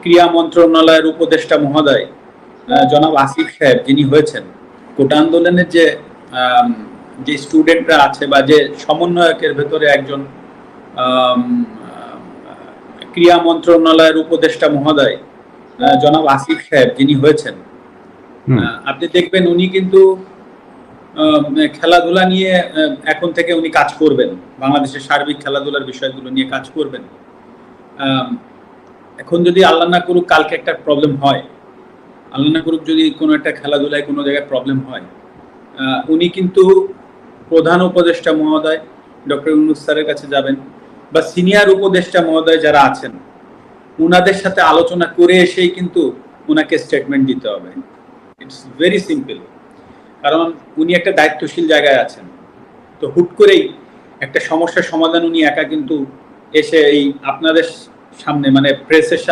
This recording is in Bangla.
ক্রীড়া মন্ত্রণালয়ের উপদেষ্টা মহোদয় জনাব আসিফ সাহেব যিনি হয়েছেন, কোটা আন্দোলনের যে স্টুডেন্টরা আছে বা যে সমন্বয়কের ভেতরে একজন ক্রীড়া মন্ত্রণালয়ের উপদেষ্টা মহোদয় জনাব আসিফ সাহেব যিনি হয়েছেন, আপনি দেখবেন উনি কিন্তু খেলাধুলা নিয়ে এখন থেকে উনি কাজ করবেন, বাংলাদেশের সার্বিক খেলাধুলার বিষয়গুলো নিয়ে কাজ করবেন। এখন যদি আল্লাহ না করুক কালকে একটা প্রবলেম হয়, আল্লাহ না করুক যদি কোনো একটা খেলাধুলায় কোনো জায়গায় প্রবলেম হয়, উনি কিন্তু প্রধান উপদেষ্টা মহোদয় ডক্টর ইউনূস স্যারের কাছে যাবেন বা সিনিয়র উপদেষ্টা মহোদয় যারা আছেন উনাদের সাথে আলোচনা করে এসেই কিন্তু উনাকে স্টেটমেন্ট দিতে হবে। ইটস ভেরি সিম্পল, কারণ উনি একটা দায়িত্বশীল জায়গায় আছেন। তো হুট করেই একটা সমস্যার সমাধান উনি একা কিন্তু এসে এই আপনাদের সামনে মানে প্রেসের সামনে